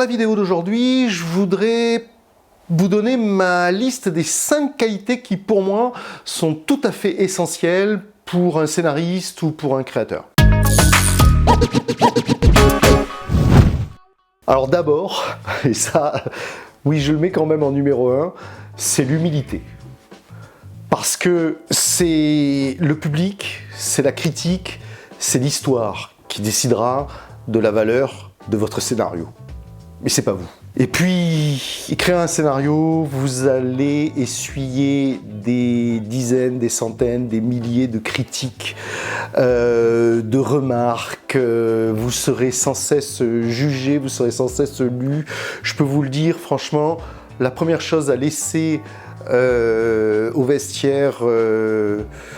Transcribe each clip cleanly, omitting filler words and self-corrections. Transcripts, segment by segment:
la vidéo d'aujourd'hui, je voudrais vous donner ma liste des 5 qualités qui, pour moi, sont tout à fait essentielles pour un scénariste ou pour un créateur. Alors d'abord, et ça, oui, je le mets quand même en numéro 1, c'est l'humilité. Parce que c'est le public, c'est la critique, c'est l'histoire qui décidera de la valeur de votre scénario. Mais c'est pas vous. Et puis, écrire un scénario, vous allez essuyer des dizaines, des centaines, des milliers de critiques, de remarques. Vous serez sans cesse jugé, vous serez sans cesse lu. Je peux vous le dire, franchement, la première chose à laisser au vestiaire,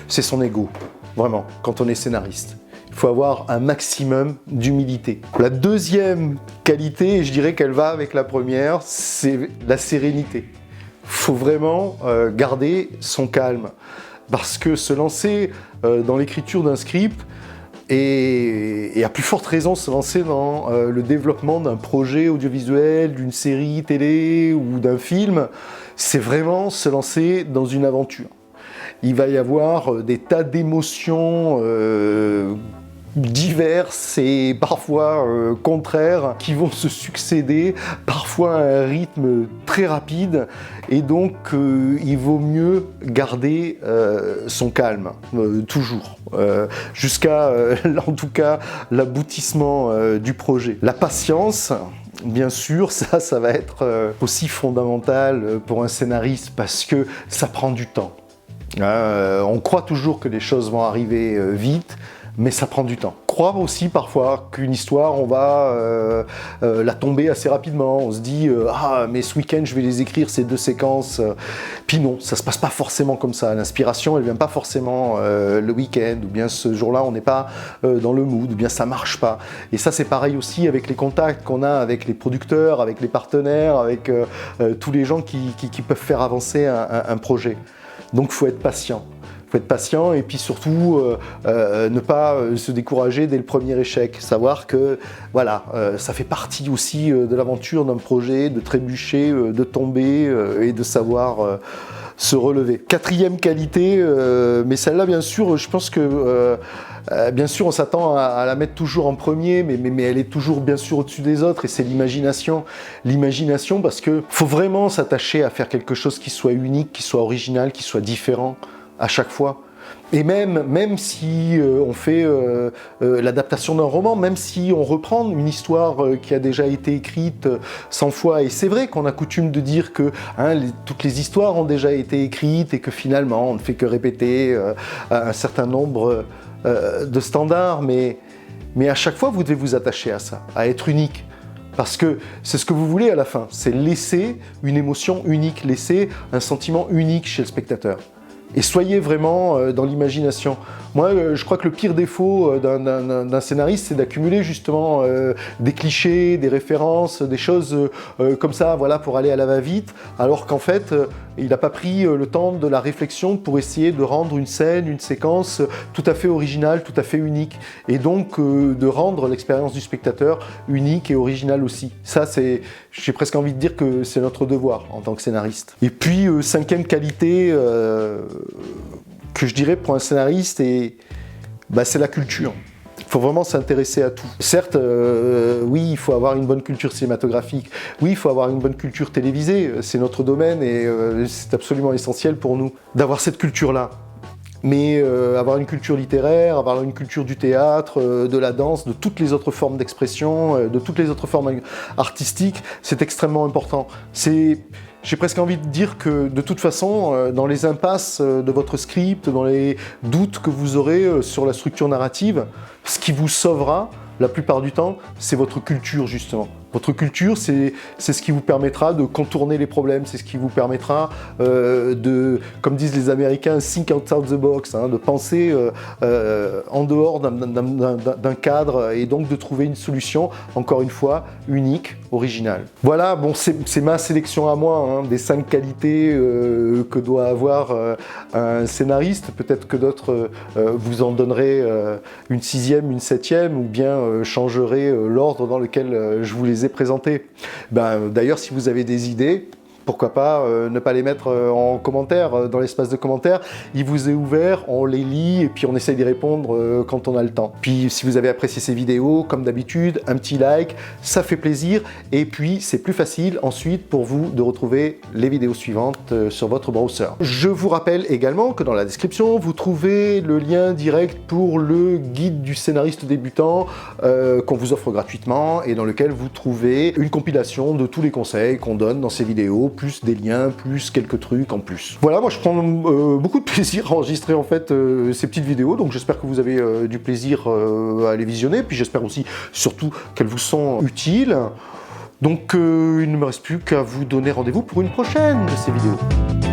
c'est son ego. Vraiment, quand on est scénariste. Il faut avoir un maximum d'humilité. La deuxième qualité, et je dirais qu'elle va avec la première, c'est la sérénité. Il faut vraiment garder son calme. Parce que se lancer dans l'écriture d'un script, et à plus forte raison se lancer dans le développement d'un projet audiovisuel, d'une série télé ou d'un film, c'est vraiment se lancer dans une aventure. Il va y avoir des tas d'émotions diverses et parfois contraires qui vont se succéder, parfois à un rythme très rapide, et donc il vaut mieux garder son calme, toujours, jusqu'à en tout cas l'aboutissement du projet. La patience, bien sûr, ça va être aussi fondamental pour un scénariste parce que ça prend du temps. On croit toujours que les choses vont arriver vite, mais ça prend du temps. Croire aussi parfois qu'une histoire, on va la tomber assez rapidement. On se dit ah mais ce week-end je vais les écrire ces 2 séquences. Puis non, ça se passe pas forcément comme ça. L'inspiration, elle vient pas forcément le week-end, ou bien ce jour-là on n'est pas dans le mood, ou bien ça marche pas. Et ça c'est pareil aussi avec les contacts qu'on a avec les producteurs, avec les partenaires, avec tous les gens qui peuvent faire avancer un projet. Donc il faut être patient. Il faut être patient et puis surtout ne pas se décourager dès le premier échec. Savoir que voilà, ça fait partie aussi de l'aventure d'un projet, de trébucher, de tomber et de savoir se relever. Quatrième qualité, mais celle-là bien sûr, je pense que bien sûr on s'attend à la mettre toujours en premier, mais elle est toujours bien sûr au-dessus des autres, et c'est l'imagination. L'imagination parce que faut vraiment s'attacher à faire quelque chose qui soit unique, qui soit original, qui soit différent à chaque fois. Et même si on fait l'adaptation d'un roman, même si on reprend une histoire qui a déjà été écrite 100 fois, et c'est vrai qu'on a coutume de dire que toutes les histoires ont déjà été écrites et que finalement on ne fait que répéter un certain nombre de standards, mais à chaque fois vous devez vous attacher à ça, à être unique. Parce que c'est ce que vous voulez à la fin, c'est laisser une émotion unique, laisser un sentiment unique chez le spectateur. Et soyez vraiment dans l'imagination. Moi, je crois que le pire défaut d'un scénariste, c'est d'accumuler justement des clichés, des références, des choses comme ça, voilà, pour aller à la va-vite, alors qu'en fait, il n'a pas pris le temps de la réflexion pour essayer de rendre une scène, une séquence tout à fait originale, tout à fait unique, et donc de rendre l'expérience du spectateur unique et originale aussi. Ça, j'ai presque envie de dire que c'est notre devoir en tant que scénariste. Et puis, cinquième qualité que je dirais pour un scénariste, c'est la culture. Il faut vraiment s'intéresser à tout. Certes, oui, il faut avoir une bonne culture cinématographique. Oui, il faut avoir une bonne culture télévisée. C'est notre domaine et c'est absolument essentiel pour nous d'avoir cette culture-là. Mais avoir une culture littéraire, avoir une culture du théâtre, de la danse, de toutes les autres formes d'expression, de toutes les autres formes artistiques, c'est extrêmement important. J'ai presque envie de dire que de toute façon, dans les impasses de votre script, dans les doutes que vous aurez sur la structure narrative, ce qui vous sauvera, la plupart du temps, c'est votre culture justement. Votre culture, c'est ce qui vous permettra de contourner les problèmes, c'est ce qui vous permettra de, comme disent les Américains, think outside the box, de penser en dehors d'un cadre et donc de trouver une solution, encore une fois, unique, originale. Voilà, bon, c'est ma sélection à moi, des 5 qualités que doit avoir un scénariste. Peut-être que d'autres vous en donneraient une 6e, une 7e, ou bien changerez l'ordre dans lequel je vous les ai ai présentées. D'ailleurs, si vous avez des idées, pourquoi pas ne pas les mettre en commentaire, dans l'espace de commentaires. Il vous est ouvert, on les lit et puis on essaye d'y répondre quand on a le temps. Puis si vous avez apprécié ces vidéos, comme d'habitude, un petit like, ça fait plaisir. Et puis c'est plus facile ensuite pour vous de retrouver les vidéos suivantes sur votre browser. Je vous rappelle également que dans la description, vous trouvez le lien direct pour le guide du scénariste débutant qu'on vous offre gratuitement et dans lequel vous trouvez une compilation de tous les conseils qu'on donne dans ces vidéos, plus des liens, plus quelques trucs en plus. Voilà, moi je prends beaucoup de plaisir à enregistrer en fait ces petites vidéos, donc j'espère que vous avez du plaisir à les visionner, puis j'espère aussi surtout qu'elles vous sont utiles. Donc il ne me reste plus qu'à vous donner rendez-vous pour une prochaine de ces vidéos.